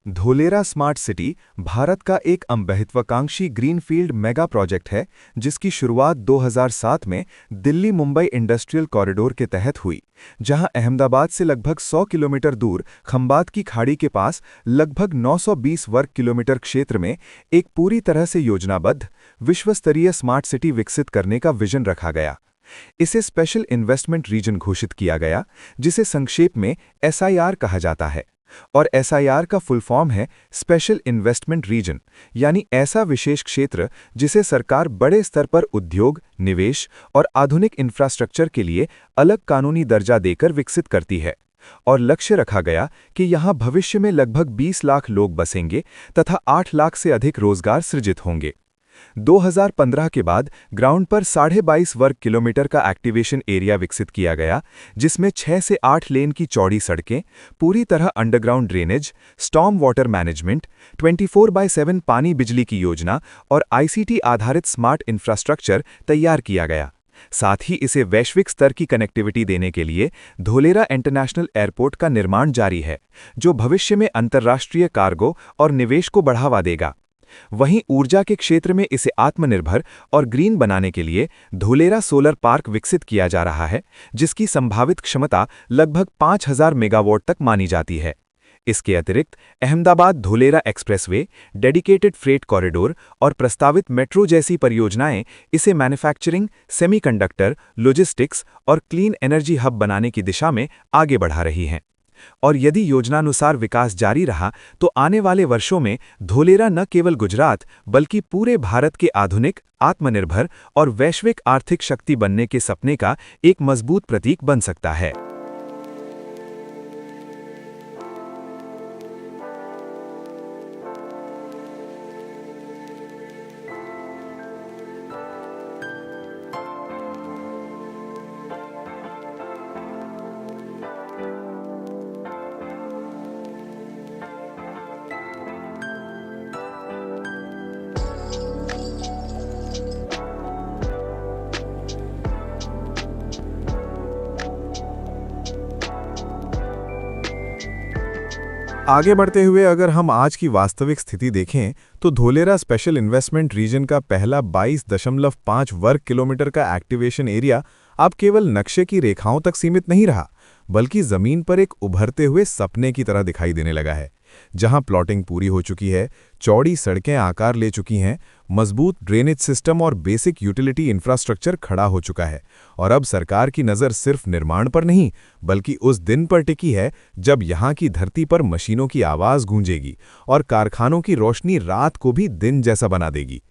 Dholera smart city Bharat का एक महत्वाकांक्षी ग्रीनफील्ड मेगा प्रोजेक्ट है जिसकी शुरुआत 2007 में दिल्ली मुंबई इंडस्ट्रियल कॉरिडोर के तहत हुई, जहां अहमदाबाद से लगभग 100 किलोमीटर दूर खंबात की खाड़ी के पास लगभग 920 वर्ग किलोमीटर क्षेत्र में एक पूरी तरह से योजनाबद्ध, विश्वस्तरीय स्मार्ट सिटी विकसित करने का विजन रखा गया। इसे स्पेशल इन्वेस्टमेंट रीजन घोषित किया गया, जिसे संक्षेप में एसआईआर कहा जाता है। और एसआईआर का फुल फॉर्म है स्पेशल इन्वेस्टमेंट रीजन, यानी ऐसा विशेष क्षेत्र जिसे सरकार बड़े स्तर पर उद्योग, निवेश और आधुनिक इंफ्रास्ट्रक्चर के लिए अलग कानूनी दर्जा देकर विकसित करती है। और लक्ष्य रखा गया कि यहां भविष्य में लगभग 20 लाख लोग बसेंगे तथा 8 लाख से अधिक रोजगार सृजित होंगे। 2015 के बाद ग्राउंड पर 22.5 वर्ग किलोमीटर का एक्टिवेशन एरिया विकसित किया गया, जिसमें 6 से 8 लेन की चौड़ी सड़कें, पूरी तरह underground drainage, storm water management, 24/7 पानी बिजली की योजना और आईसीटी आधारित स्मार्ट इंफ्रास्ट्रक्चर तैयार किया गया। साथ ही इसे वैश्विक स्तर की कनेक्टिविटी देने के लिए धोलेरा इंटरनेशनल एयरपोर्ट का निर्माण जारी है, जो भविष्य में अंतर्राष्ट्रीय कार्गो और निवेश को बढ़ावा देगा। वहीं ऊर्जा के क्षेत्र में इसे आत्मनिर्भर और ग्रीन बनाने के लिए धोलेरा सोलर पार्क विकसित किया जा रहा है, जिसकी संभावित क्षमता लगभग 5000 मेगावाट तक मानी जाती है। इसके अतिरिक्त Ahmedabad Dholera expressway, dedicated freight corridor और प्रस्तावित मेट्रो जैसी परियोजनाएं इसे मैन्युफैक्चरिंग, सेमीकंडक्टर, लॉजिस्टिक्स और क्लीन एनर्जी हब बनाने की दिशा में आगे बढ़ा रही हैं। और यदि योजनानुसार विकास जारी रहा तो आने वाले वर्षों में धोलेरा न केवल गुजरात बल्कि पूरे भारत के आधुनिक, आत्मनिर्भर और वैश्विक आर्थिक शक्ति बनने के सपने का एक मजबूत प्रतीक बन सकता है। आगे बढ़ते हुए अगर हम आज की वास्तविक स्थिति देखें तो धोलेरा स्पेशल इन्वेस्टमेंट रीजन का पहला 22.5 वर्ग किलोमीटर का एक्टिवेशन एरिया अब केवल नक्शे की रेखाओं तक सीमित नहीं रहा, बल्कि जमीन पर एक उभरते हुए सपने की तरह दिखाई देने लगा है, जहां प्लॉटिंग पूरी हो चुकी है, चौड़ी सड़कें आकार ले चुकी हैं, मजबूत ड्रेनेज सिस्टम और बेसिक यूटिलिटी इंफ्रास्ट्रक्चर खड़ा हो चुका है। और अब सरकार की नज़र सिर्फ निर्माण पर नहीं बल्कि उस दिन पर टिकी है जब यहां की धरती पर मशीनों की आवाज़ गूंजेगी और कारखानों की रोशनी रात को भी दिन जैसा बना देगी।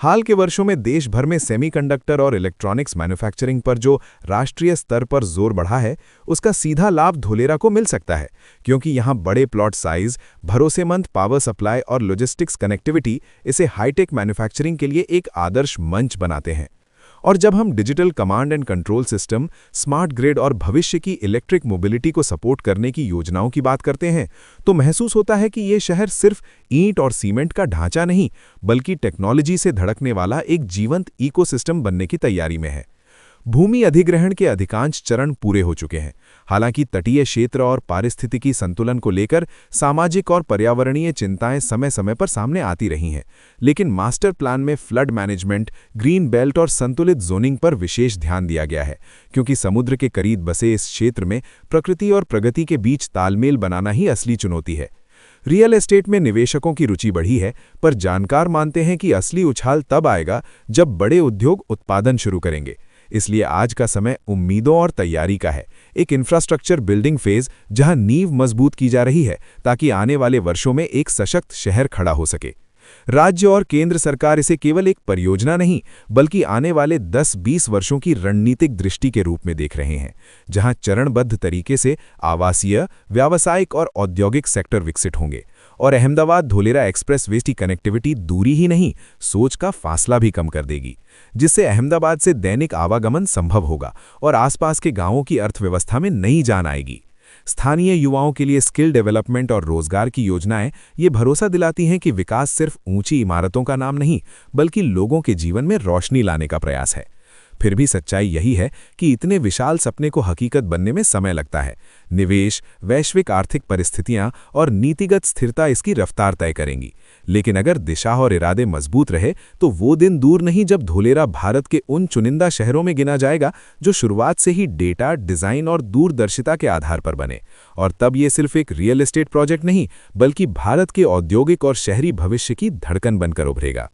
हाल के वर्षों में देश भर में सेमीकंडक्टर और इलेक्ट्रॉनिक्स मैन्युफैक्चरिंग पर जो राष्ट्रीय स्तर पर जोर बढ़ा है, उसका सीधा लाभ धोलेरा को मिल सकता है, क्योंकि यहां बड़े प्लॉट साइज, भरोसेमंद पावर सप्लाई और लॉजिस्टिक्स कनेक्टिविटी इसे हाईटेक मैन्युफैक्चरिंग के लिए एक आदर्श मंच बनाते हैं। और जब हम digital command and control system, smart grid और भविष्य की इलेक्ट्रिक मोबिलिटी को सपोर्ट करने की योजनाओं की बात करते हैं, तो महसूस होता है कि ये शहर सिर्फ ईंट और सीमेंट का ढांचा नहीं, बल्कि टेक्नोलॉजी से धड़कने वाला एक जीवंत इकोसिस्टम बनने की तैयारी में है। भूमि अधिग्रहण के अधिकांश चरण पूरे हो चुके हैं। हालांकि तटीय क्षेत्र और पारिस्थितिकी संतुलन को लेकर सामाजिक और पर्यावरणीय चिंताएं समय समय पर सामने आती रही हैं, लेकिन मास्टर प्लान में फ्लड मैनेजमेंट, ग्रीन बेल्ट और संतुलित जोनिंग पर विशेष ध्यान दिया गया है, क्योंकि समुद्र के करीब बसे इस क्षेत्र में प्रकृति और प्रगति के बीच तालमेल बनाना ही असली चुनौती है। रियल एस्टेट में निवेशकों की रुचि बढ़ी है, पर जानकार मानते हैं कि असली उछाल तब आएगा जब बड़े उद्योग उत्पादन शुरू करेंगे। इसलिए आज का समय उम्मीदों और तैयारी का है, एक इंफ्रास्ट्रक्चर बिल्डिंग फेज जहां नींव मजबूत की जा रही है ताकि आने वाले वर्षों में एक सशक्त शहर खड़ा हो सके। राज्य और केंद्र सरकार इसे केवल एक परियोजना नहीं बल्कि आने वाले 10-20 वर्षों की रणनीतिक दृष्टि के रूप में देख रहे हैं, जहां चरणबद्ध तरीके से आवासीय, व्यावसायिक और औद्योगिक सेक्टर विकसित होंगे और अहमदाबाद धोलेरा एक्सप्रेसवे की कनेक्टिविटी दूरी ही नहीं, सोच का फासला भी कम कर देगी, जिससे अहमदाबाद से दैनिक आवागमन संभव होगा और आसपास के गांवों की अर्थव्यवस्था में नई जान आएगी। स्थानीय युवाओं के लिए स्किल डेवलपमेंट और रोजगार की योजनाएं ये भरोसा दिलाती हैं कि विकास सिर्फ ऊंची इमारतों का नाम नहीं बल्कि लोगों के जीवन में रोशनी लाने का प्रयास है। फिर भी सच्चाई यही है कि इतने विशाल सपने को हकीकत बनने में समय लगता है। निवेश, वैश्विक आर्थिक परिस्थितियां और नीतिगत स्थिरता इसकी रफ्तार तय करेंगी। लेकिन अगर दिशा और इरादे मजबूत रहे तो वो दिन दूर नहीं जब धोलेरा भारत के उन चुनिंदा शहरों में गिना जाएगा जो शुरुआत से ही डेटा, डिजाइन और दूरदर्शिता के आधार पर बने। और तब ये सिर्फ एक रियल एस्टेट प्रोजेक्ट नहीं बल्कि भारत के औद्योगिक और शहरी भविष्य की धड़कन बनकर उभरेगा।